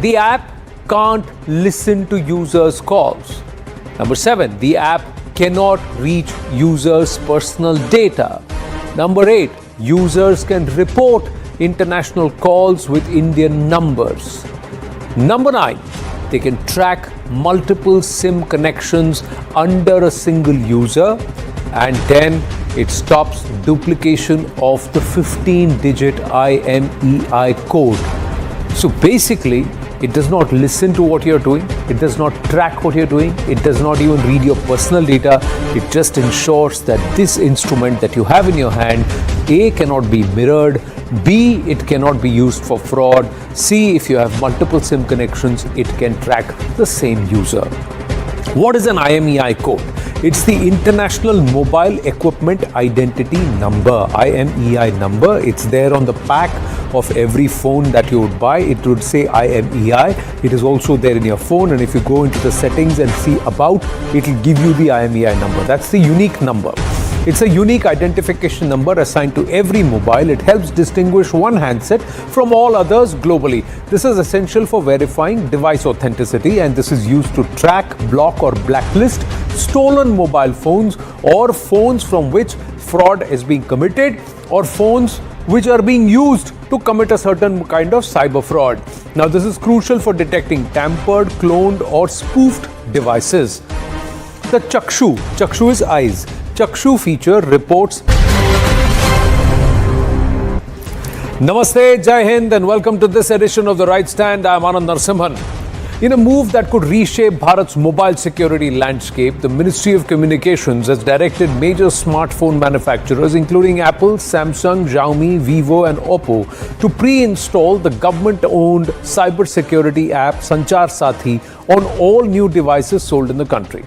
Speaker 12: the app can't listen to users' calls. Number 7, the app cannot reach users' personal data. Number 8, users can report international calls with Indian numbers. Number 9, they can track multiple SIM connections under a single user. And 10, it stops duplication of the 15-digit IMEI code. So basically, it does not listen to what you're doing. It does not track what you're doing. It does not even read your personal data. It just ensures that this instrument that you have in your hand, A, cannot be mirrored, B, it cannot be used for fraud. C, if you have multiple SIM connections, it can track the same user. What is an IMEI code? It's the International Mobile Equipment Identity Number, IMEI number. It's there on the pack of every phone that you would buy. It would say IMEI. It is also there in your phone, and if you go into the settings and see about, it will give you the IMEI number. That's the unique number. It's a unique identification number assigned to every mobile. It helps distinguish one handset from all others globally. This is essential for verifying device authenticity, and this is used to track, block or blacklist stolen mobile phones or phones from which fraud is being committed or phones which are being used to commit a certain kind of cyber fraud. Now, this is crucial for detecting tampered, cloned or spoofed devices. The Chakshu is eyes. Chakshu feature reports. Namaste, Jai Hind, and welcome to this edition of The Right Stand. I'm Anand Narsimhan. In a move that could reshape Bharat's mobile security landscape, the Ministry of Communications has directed major smartphone manufacturers, including Apple, Samsung, Xiaomi, Vivo, and Oppo, to pre-install the government-owned cybersecurity app Sanchar Sathi on all new devices sold in the country.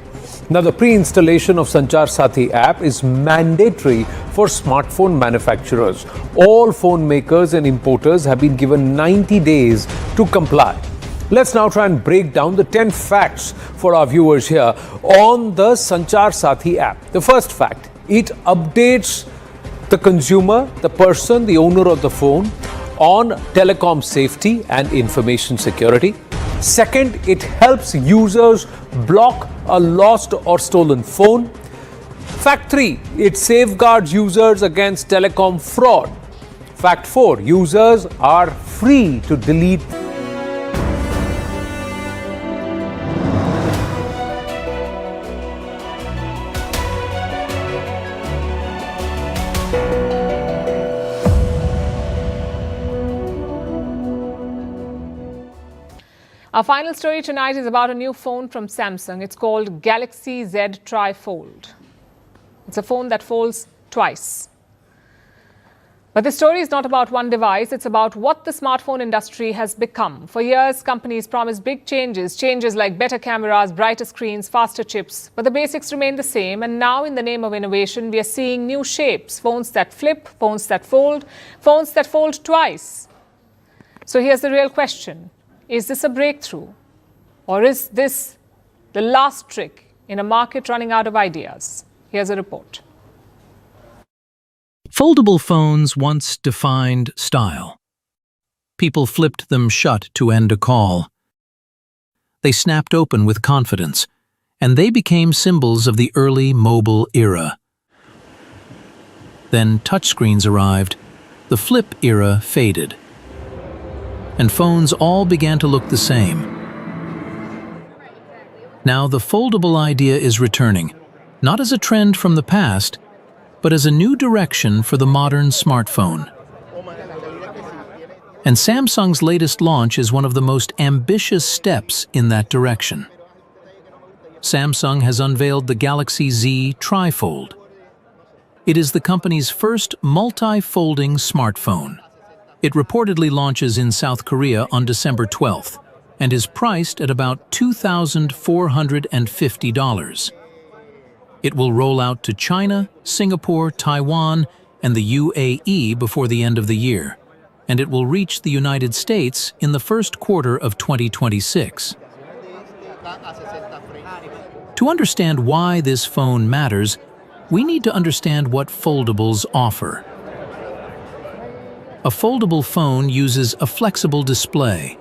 Speaker 12: Now, the pre-installation of Sanchar Sathi app is mandatory for smartphone manufacturers. All phone makers and importers have been given 90 days to comply. Let's now try and break down the 10 facts for our viewers here on the Sanchar Sathi app. The first fact, it updates the consumer, the person, the owner of the phone on telecom safety and information security. Second, it helps users block a lost or stolen phone. Fact 3, it safeguards users against telecom fraud. Fact 4, users are free to delete
Speaker 1: Our final story tonight is about a new phone from Samsung. It's called Galaxy Z Tri-Fold. It's a phone that folds twice. But this story is not about one device. It's about what the smartphone industry has become. For years, companies promised big changes like better cameras, brighter screens, faster chips. But the basics remain the same. And now, in the name of innovation, we are seeing new shapes. Phones that flip, phones that fold twice. So here's the real question. Is this a breakthrough, or is this the last trick in a market running out of ideas? Here's a report.
Speaker 4: Foldable phones once defined style. People flipped them shut to end a call. They snapped open with confidence, and they became symbols of the early mobile era. Then touchscreens arrived, the flip era faded, and phones all began to look the same. Now the foldable idea is returning, not as a trend from the past, but as a new direction for the modern smartphone. And Samsung's latest launch is one of the most ambitious steps in that direction. Samsung has unveiled the Galaxy Z Tri-Fold. It is the company's first multi-folding smartphone. It reportedly launches in South Korea on December 12th and is priced at about $2,450. It will roll out to China, Singapore, Taiwan, and the UAE before the end of the year, and it will reach the United States in the first quarter of 2026. To understand why this phone matters, we need to understand what foldables offer. A foldable phone uses a flexible display.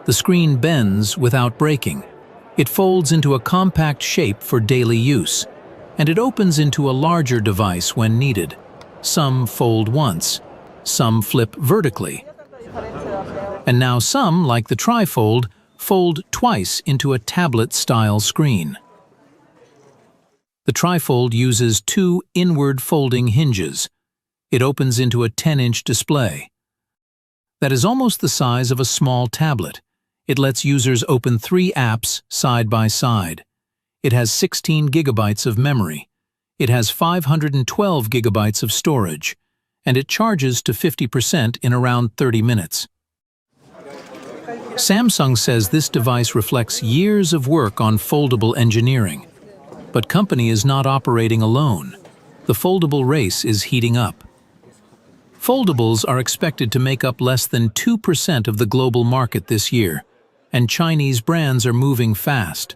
Speaker 4: The screen bends without breaking. It folds into a compact shape for daily use, and it opens into a larger device when needed. Some fold once, some flip vertically, and now some, like the Tri-Fold, fold twice into a tablet-style screen. The Tri-Fold uses two inward folding hinges. It opens into a 10-inch display. That is almost the size of a small tablet. It lets users open 3 apps side by side. It has 16 gigabytes of memory. It has 512 gigabytes of storage. and it charges to 50% in around 30 minutes. Samsung says this device reflects years of work on foldable engineering. But company is not operating alone. The foldable race is heating up. Foldables are expected to make up less than 2% of the global market this year, and Chinese brands are moving fast.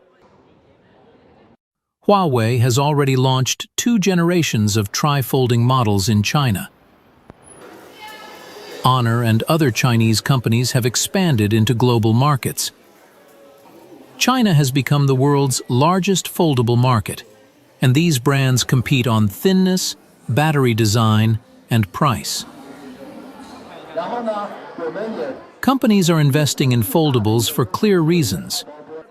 Speaker 4: Huawei has already launched 2 generations of tri-folding models in China. Honor and other Chinese companies have expanded into global markets. China has become the world's largest foldable market, and these brands compete on thinness, battery design, and price. Companies are investing in foldables for clear reasons.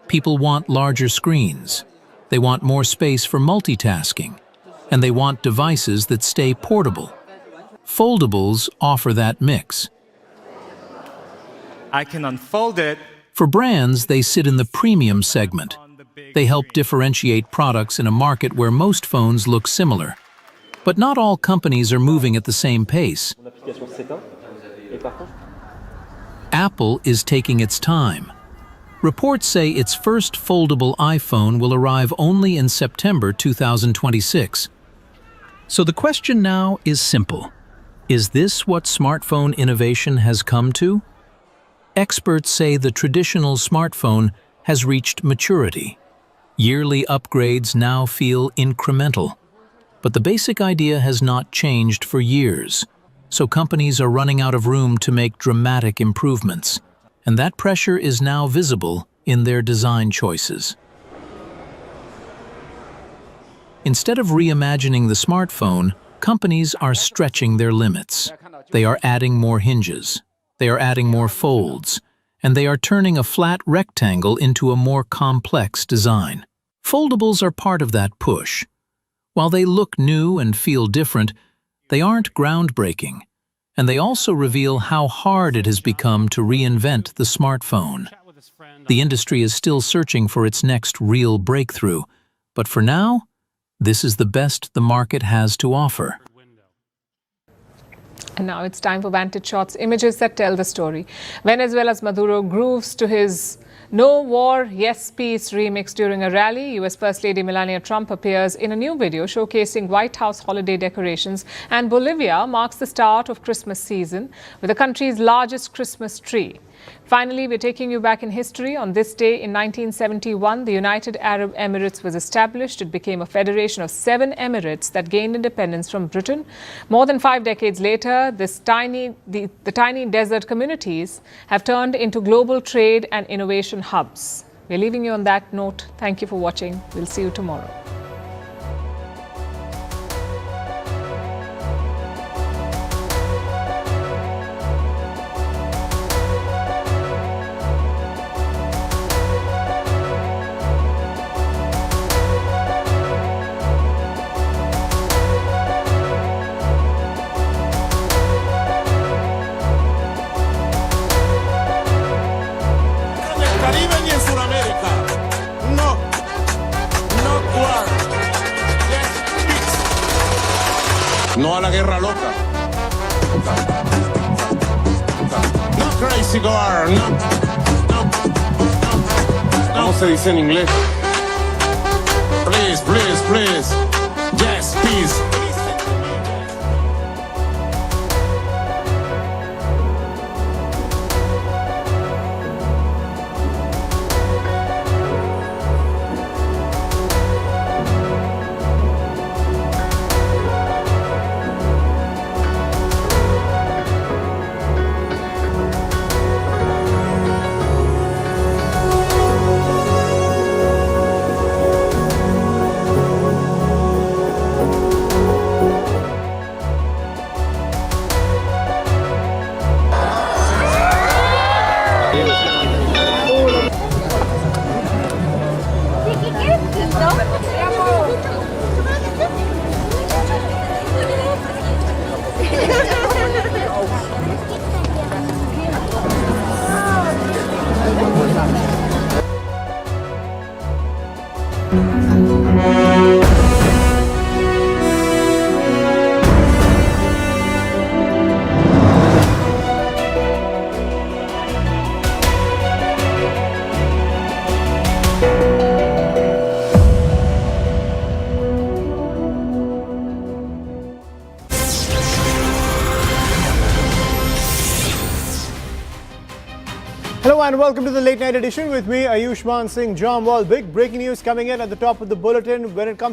Speaker 4: People want larger screens, they want more space for multitasking, and they want devices that stay portable. Foldables offer that mix.
Speaker 2: I can unfold it.
Speaker 4: For brands, they sit in the premium segment. They help differentiate products in a market where most phones look similar. But not all companies are moving at the same pace. Apple is taking its time. Reports say its first foldable iPhone will arrive only in September 2026. So the question now is simple. Is this what smartphone innovation has come to? Experts say the traditional smartphone has reached maturity. Yearly upgrades now feel incremental. But the basic idea has not changed for years, so companies are running out of room to make dramatic improvements, and that pressure is now visible in their design choices. Instead of reimagining the smartphone, companies are stretching their limits. They are adding more hinges, they are adding more folds, and they are turning a flat rectangle into a more complex design. Foldables are part of that push. While they look new and feel different, they aren't groundbreaking, and they also reveal how hard it has become to reinvent the smartphone. The industry is still searching for its next real breakthrough, but for now, this is the best the market has to offer.
Speaker 1: And now it's time for Vantage Shots, images that tell the story. Venezuela's Maduro grooves to his No War, Yes Peace remix during a rally. US First Lady Melania Trump appears in a new video showcasing White House holiday decorations. And Bolivia marks the start of Christmas season with the country's largest Christmas tree. Finally, we're taking you back in history. On this day in 1971, the United Arab Emirates was established. It became a federation of 7 emirates that gained independence from Britain. More than 5 decades later, the tiny desert communities have turned into global trade and innovation hubs. We're leaving you on that note. Thank you for watching. We'll see you tomorrow.
Speaker 2: No a la guerra loca. No crazy girl. No. ¿Cómo se dice en inglés? Please, please, please. Yes, peace.
Speaker 19: Hello and welcome to the late night edition with me, Ayushman Singh Jamwal. Big breaking news coming in at the top of the bulletin when it comes to